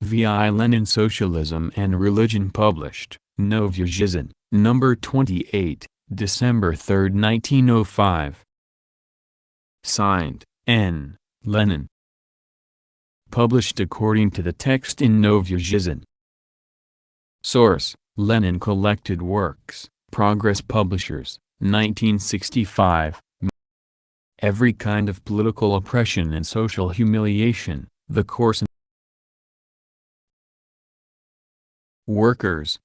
V.I. Lenin Socialism and Religion published, Novaya Zhizn, number 28, December 3, 1905. Signed, N. Lenin. Published according to the text in Novaya Zhizn. Source: Lenin Collected Works, Progress Publishers, 1965. Every kind of political oppression and social humiliation, the course in workers.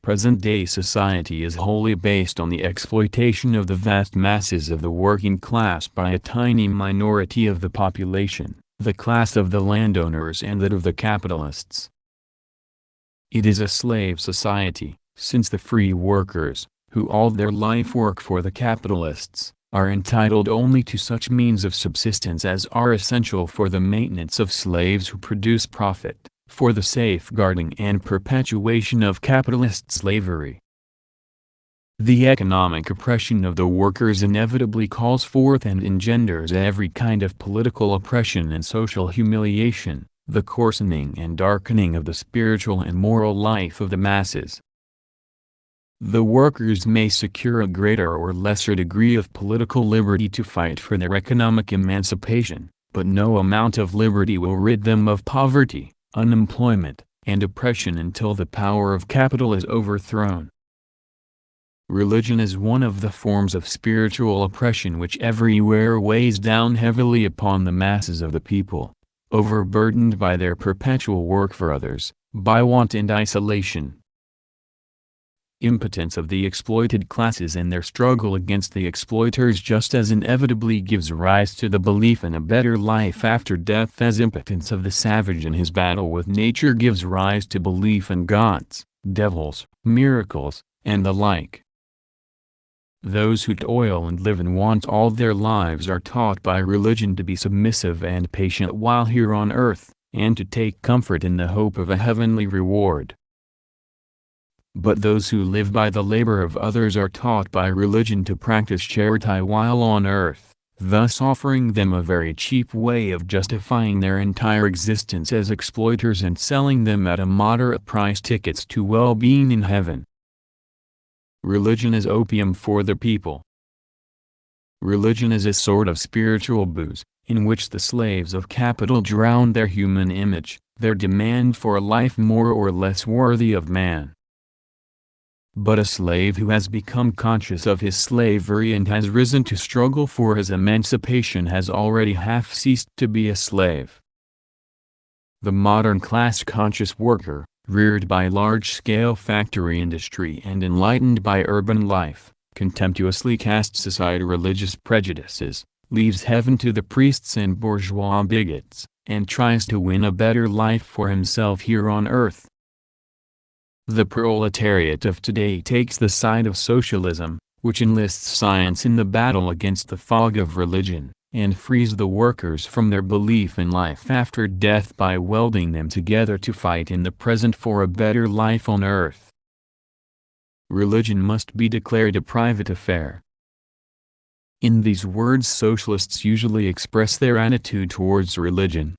Present-day society is wholly based on the exploitation of the vast masses of the working class by a tiny minority of the population, the class of the landowners and that of the capitalists. It is a slave society, since the free workers, who all their life work for the capitalists, are entitled only to such means of subsistence as are essential for the maintenance of slaves who produce profit, for the safeguarding and perpetuation of capitalist slavery. The economic oppression of the workers inevitably calls forth and engenders every kind of political oppression and social humiliation, the coarsening and darkening of the spiritual and moral life of the masses. The workers may secure a greater or lesser degree of political liberty to fight for their economic emancipation, but no amount of liberty will rid them of poverty, unemployment, and oppression until the power of capital is overthrown. Religion is one of the forms of spiritual oppression which everywhere weighs down heavily upon the masses of the people, overburdened by their perpetual work for others, by want and isolation. Impotence of the exploited classes in their struggle against the exploiters just as inevitably gives rise to the belief in a better life after death as impotence of the savage in his battle with nature gives rise to belief in gods, devils, miracles, and the like. Those who toil and live in want all their lives are taught by religion to be submissive and patient while here on earth, and to take comfort in the hope of a heavenly reward. But those who live by the labor of others are taught by religion to practice charity while on earth, thus offering them a very cheap way of justifying their entire existence as exploiters and selling them at a moderate price tickets to well-being in heaven. Religion is opium for the people. Religion is a sort of spiritual booze, in which the slaves of capital drown their human image, their demand for a life more or less worthy of man. But a slave who has become conscious of his slavery and has risen to struggle for his emancipation has already half ceased to be a slave. The modern class-conscious worker, reared by large-scale factory industry and enlightened by urban life, contemptuously casts aside religious prejudices, leaves heaven to the priests and bourgeois bigots, and tries to win a better life for himself here on earth. The proletariat of today takes the side of socialism, which enlists science in the battle against the fog of religion, and frees the workers from their belief in life after death by welding them together to fight in the present for a better life on earth. Religion must be declared a private affair. In these words socialists usually express their attitude towards religion.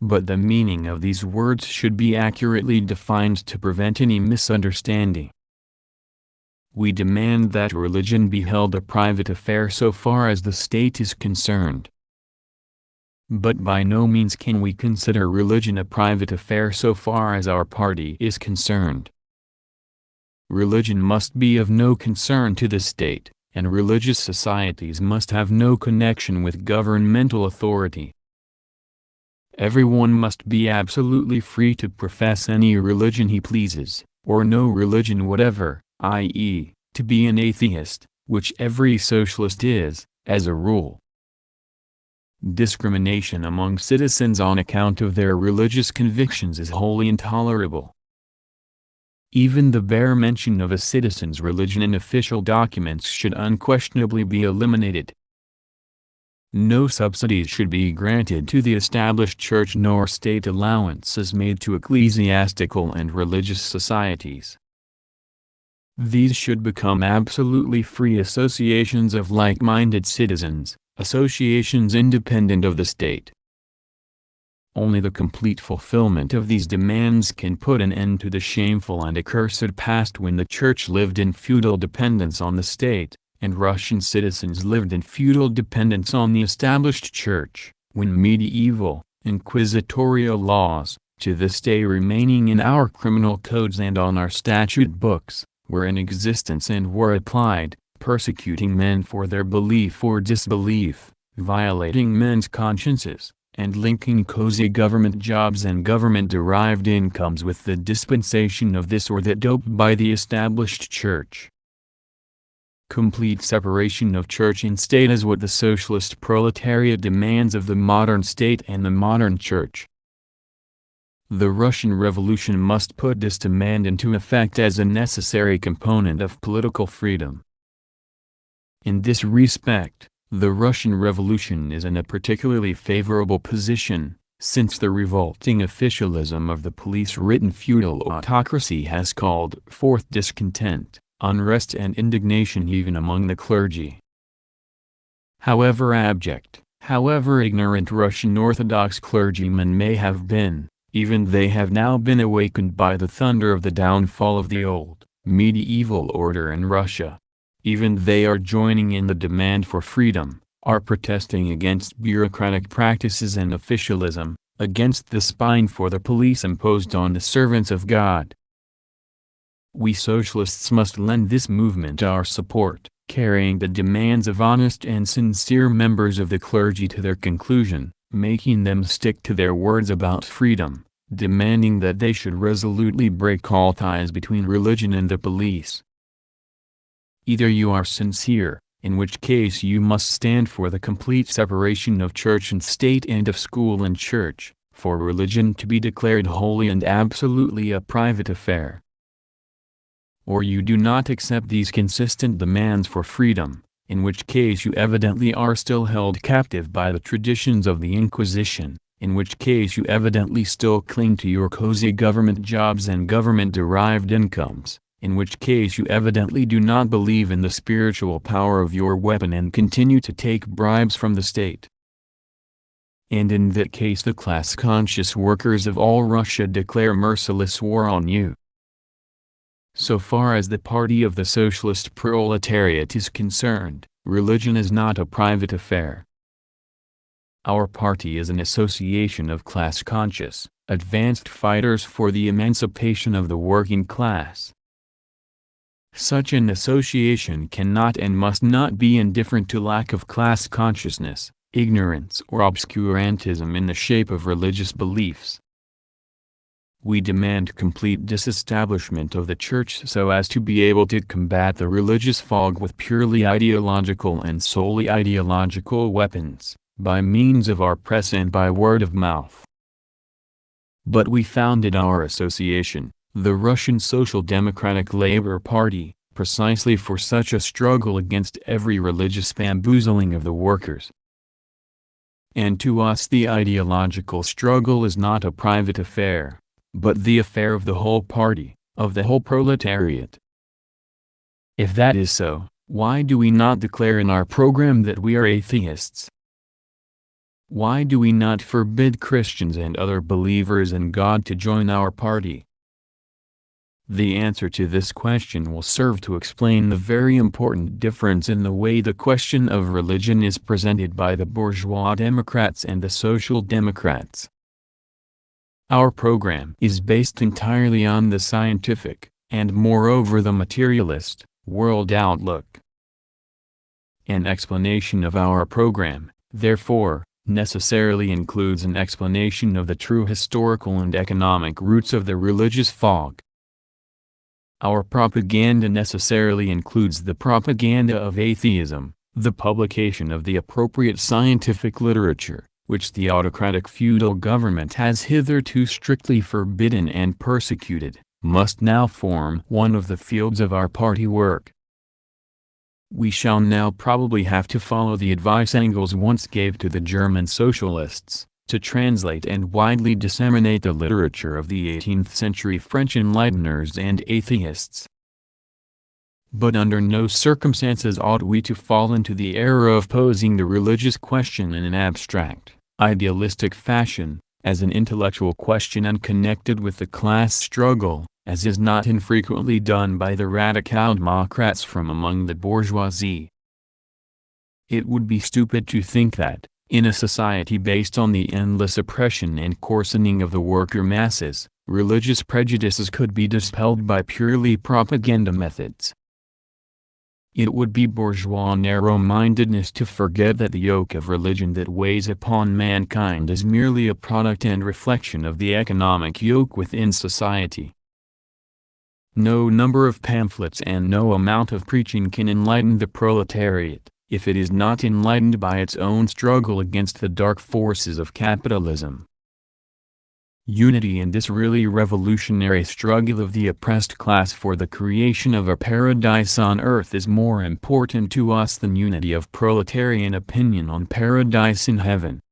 But the meaning of these words should be accurately defined to prevent any misunderstanding. We demand that religion be held a private affair so far as the state is concerned. But by no means can we consider religion a private affair so far as our party is concerned. Religion must be of no concern to the state, and religious societies must have no connection with governmental authority. Everyone must be absolutely free to profess any religion he pleases, or no religion whatever, i.e., to be an atheist, which every socialist is, as a rule. Discrimination among citizens on account of their religious convictions is wholly intolerable. Even the bare mention of a citizen's religion in official documents should unquestionably be eliminated. No subsidies should be granted to the established church nor state allowances made to ecclesiastical and religious societies. These should become absolutely free associations of like-minded citizens, associations independent of the state. Only the complete fulfillment of these demands can put an end to the shameful and accursed past when the Church lived in feudal dependence on the state, and Russian citizens lived in feudal dependence on the established Church, when medieval, inquisitorial laws, to this day remaining in our criminal codes and on our statute books, were in existence and were applied, persecuting men for their belief or disbelief, violating men's consciences, and linking cozy government jobs and government-derived incomes with the dispensation of this or that dope by the established Church. Complete separation of Church and state is what the socialist proletariat demands of the modern state and the modern Church. The Russian Revolution must put this demand into effect as a necessary component of political freedom. In this respect, the Russian Revolution is in a particularly favorable position, since the revolting officialism of the police-ridden feudal autocracy has called forth discontent, unrest and indignation even among the clergy. However abject, however ignorant Russian Orthodox clergymen may have been, even they have now been awakened by the thunder of the downfall of the old, medieval order in Russia. Even they are joining in the demand for freedom, are protesting against bureaucratic practices and officialism, against the spine for the police imposed on the servants of God. We socialists must lend this movement our support, carrying the demands of honest and sincere members of the clergy to their conclusion, making them stick to their words about freedom, demanding that they should resolutely break all ties between religion and the police. Either you are sincere, in which case you must stand for the complete separation of church and state and of school and church, for religion to be declared wholly and absolutely a private affair. Or you do not accept these consistent demands for freedom, in which case you evidently are still held captive by the traditions of the Inquisition, in which case you evidently still cling to your cozy government jobs and government-derived incomes, in which case you evidently do not believe in the spiritual power of your weapon and continue to take bribes from the state. And in that case the class-conscious workers of all Russia declare merciless war on you. So far as the party of the socialist proletariat is concerned, religion is not a private affair. Our party is an association of class-conscious, advanced fighters for the emancipation of the working class. Such an association cannot and must not be indifferent to lack of class consciousness, ignorance or obscurantism in the shape of religious beliefs. We demand complete disestablishment of the Church so as to be able to combat the religious fog with purely ideological and solely ideological weapons, by means of our press and by word of mouth. But we founded our association, the Russian Social Democratic Labor Party, precisely for such a struggle against every religious bamboozling of the workers. And to us the ideological struggle is not a private affair, but the affair of the whole party, of the whole proletariat. If that is so, why do we not declare in our program that we are atheists? Why do we not forbid Christians and other believers in God to join our party? The answer to this question will serve to explain the very important difference in the way the question of religion is presented by the bourgeois Democrats and the Social Democrats. Our program is based entirely on the scientific, and moreover the materialist, world outlook. An explanation of our program, therefore, necessarily includes an explanation of the true historical and economic roots of the religious fog. Our propaganda necessarily includes the propaganda of atheism, the publication of the appropriate scientific literature, which the autocratic feudal government has hitherto strictly forbidden and persecuted, must now form one of the fields of our party work. We shall now probably have to follow the advice Engels once gave to the German socialists, to translate and widely disseminate the literature of the 18th century French enlighteners and atheists. But under no circumstances ought we to fall into the error of posing the religious question in an abstract, idealistic fashion, as an intellectual question unconnected with the class struggle, as is not infrequently done by the radical democrats from among the bourgeoisie. It would be stupid to think that, in a society based on the endless oppression and coarsening of the worker masses, religious prejudices could be dispelled by purely propaganda methods. It would be bourgeois narrow-mindedness to forget that the yoke of religion that weighs upon mankind is merely a product and reflection of the economic yoke within society. No number of pamphlets and no amount of preaching can enlighten the proletariat, if it is not enlightened by its own struggle against the dark forces of capitalism. Unity in this really revolutionary struggle of the oppressed class for the creation of a paradise on earth is more important to us than unity of proletarian opinion on paradise in heaven.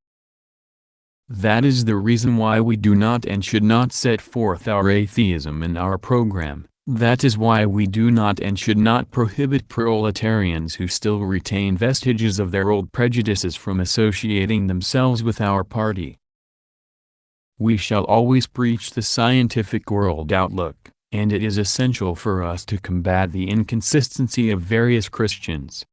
That is the reason why we do not and should not set forth our atheism in our program. That is why we do not and should not prohibit proletarians who still retain vestiges of their old prejudices from associating themselves with our party. We shall always preach the scientific world outlook, and it is essential for us to combat the inconsistency of various Christians.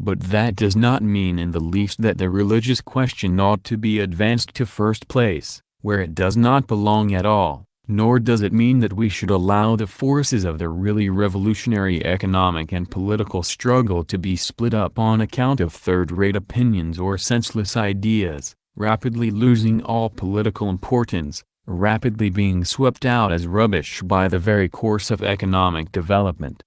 But that does not mean in the least that the religious question ought to be advanced to first place, where it does not belong at all, nor does it mean that we should allow the forces of the really revolutionary economic and political struggle to be split up on account of third-rate opinions or senseless ideas, rapidly losing all political importance, rapidly being swept out as rubbish by the very course of economic development.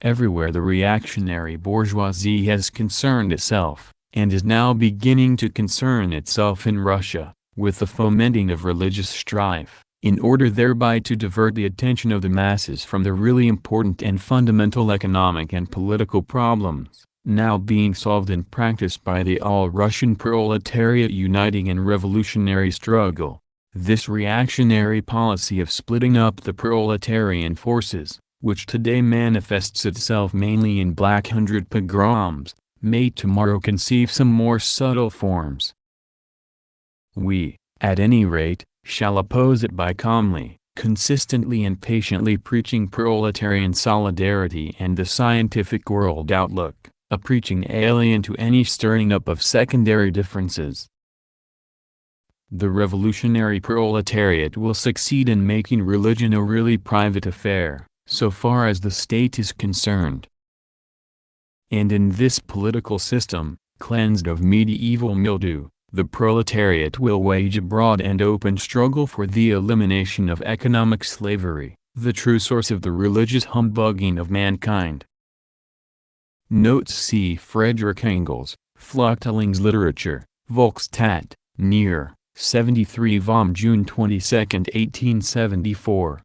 Everywhere the reactionary bourgeoisie has concerned itself, and is now beginning to concern itself in Russia, with the fomenting of religious strife, in order thereby to divert the attention of the masses from the really important and fundamental economic and political problems, now being solved in practice by the all-Russian proletariat uniting in revolutionary struggle. This reactionary policy of splitting up the proletarian forces, which today manifests itself mainly in Black Hundred pogroms, may tomorrow conceive some more subtle forms. We, at any rate, shall oppose it by calmly, consistently and patiently preaching proletarian solidarity and the scientific world outlook, a preaching alien to any stirring up of secondary differences. The revolutionary proletariat will succeed in making religion a really private affair, so far as the state is concerned. And in this political system, cleansed of medieval mildew, the proletariat will wage a broad and open struggle for the elimination of economic slavery, the true source of the religious humbugging of mankind. Notes: see Friedrich Engels, Flüchtlings Literature, Volkstat, Near, 73 vom June 22, 1874.